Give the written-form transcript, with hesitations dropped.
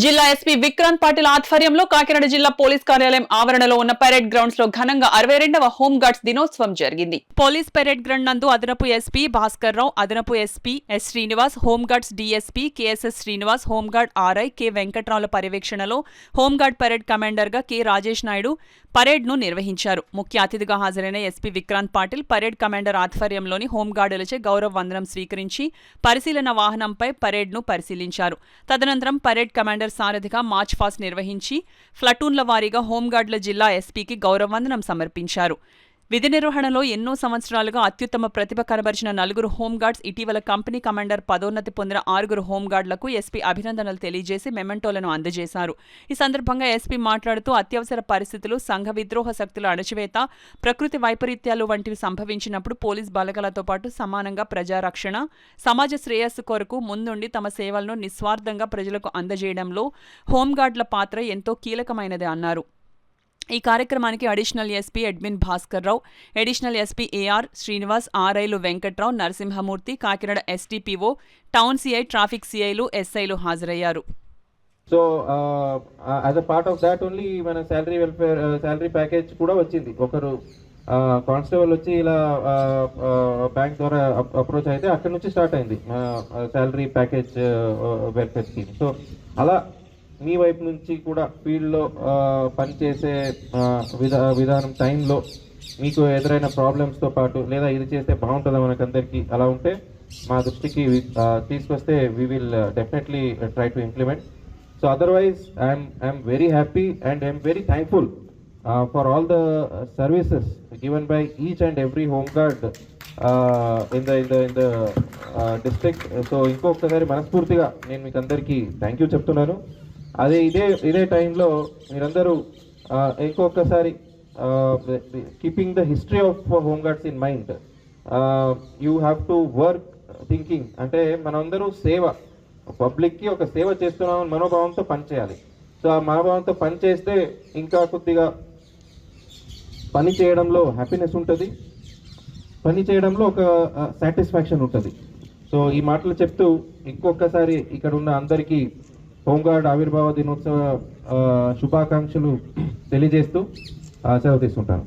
జిల్లా ఎస్పీ విక్రాంత్ పాటిల్ ఆధ్వర్యంలో కాకినాడ జిల్లా పోలీస్ కార్యాలయం ఆవరణలో ఉన్న పరేడ్ గ్రౌండ్స్ లో ఘనంగా 62వ హోం గార్డ్స్ దినోత్సవం జరిగింది. పోలీస్ పరేడ్ గ్రౌండ్ నందు అదనపు ఎస్పీ భాస్కర్ రావు, అదనపు SP S Srinivas, home guards DSP KSS Srinivas, home guard RI K వెంకట్రావుల పర్యవేక్షణలో హోంగార్డ్ పరేడ్ కమాండర్ గా కె రాజేష్ నాయుడు పరేడ్ ను నిర్వహించారు. ముఖ్య అతిథిగా హాజరైన SP Vikrant Patil parade commander ఆధ్వర్యంలోని హోంగార్డులచే గౌరవ వందనం స్వీకరించి పరిశీలన వాహనంపై పరేడ్ ను పరిశీలించారు. తదనంతరం పరేడ్ కమాండర్ సారథిగా మార్చ్ పాస్ట్ నిర్వహించి ప్లటూన్ల వారీగా హోంగార్డుల జిల్లా ఎస్పీకి గౌరవవందనం సమర్పించారు. విధి నిర్వహణలో ఎన్నో సంవత్సరాలుగా అత్యుత్తమ ప్రతిభ కనబరిచిన 4 హోంగార్డ్స్, ఇటీవల కంపెనీ కమాండర్ పదోన్నతి పొందిన 6 హోంగార్డులకు ఎస్పీ అభినందనలు తెలియజేసి మెమెంటోలను అందజేశారు. ఈ సందర్భంగా ఎస్పీ మాట్లాడుతూ అత్యవసర పరిస్థితులు, సంఘ విద్రోహ శక్తుల అణచివేత, ప్రకృతి వైపరీత్యాలు వంటివి సంభవించినప్పుడు పోలీస్ బలగాలతో పాటు సమానంగా ప్రజారక్షణ, సమాజ శ్రేయస్సు కొరకు ముందుండి తమ సేవలను నిస్వార్థంగా ప్రజలకు అందజేయడంలో హోంగార్డుల పాత్ర ఎంతో కీలకమైనది అన్నారు. ఈ కార్యక్రమానికి additional SP admin Bhaskar Rao, additional SP AR Srinivas, ఆర్ఐలు Venkatrao, Narasimhamurthy, Kakinada STPO, town CI, traffic సిఐలు, ఎస్ఐలు హాజరయ్యారు. So as a part of that only మన శాలరీ ప్యాకేజ్ కూడా వచ్చింది. ఒకరు కానిస్టేబుల్ వచ్చి ఇలా బ్యాంక్ ద్వారా అప్రోచ్ అయితే అక్కడి నుంచి స్టార్ట్ అయింది salary package welfare scheme. So అలా మీ వైపు నుంచి కూడా ఫీల్డ్లో పనిచేసే విధానం టైంలో మీకు ఎదురైన ప్రాబ్లమ్స్తో పాటు లేదా ఇది చేస్తే బాగుంటుందా మనకందరికీ అలా ఉంటే మా దృష్టికి తీసుకొస్తే we will definitely try to implement. So otherwise I'm very happy and I'm very thankful for all the services given by each and every home guard in the district. So ఇంకొకసారి మనస్ఫూర్తిగా నేను మీకు అందరికీ థ్యాంక్ యూ చెప్తున్నాను. అదే ఇదే టైంలో మీరందరూ ఇంకొకసారి keeping the history of home guards in mind, you have to work thinking అంటే మనందరూ సేవ, పబ్లిక్కి ఒక సేవ చేస్తున్నామని మనోభావంతో పనిచేయాలి. సో ఆ మనోభావంతో పనిచేస్తే ఇంకా కొద్దిగా పని చేయడంలో హ్యాపీనెస్ ఉంటుంది, పని చేయడంలో ఒక సాటిస్ఫాక్షన్ ఉంటుంది. సో ఈ మాటలు చెప్తూ ఇంకొకసారి ఇక్కడ ఉన్న అందరికీ హోంగార్డ్ ఆవిర్భావ దినోత్సవ శుభాకాంక్షలు తెలియజేస్తూ సెలవు తీసుకుంటాను.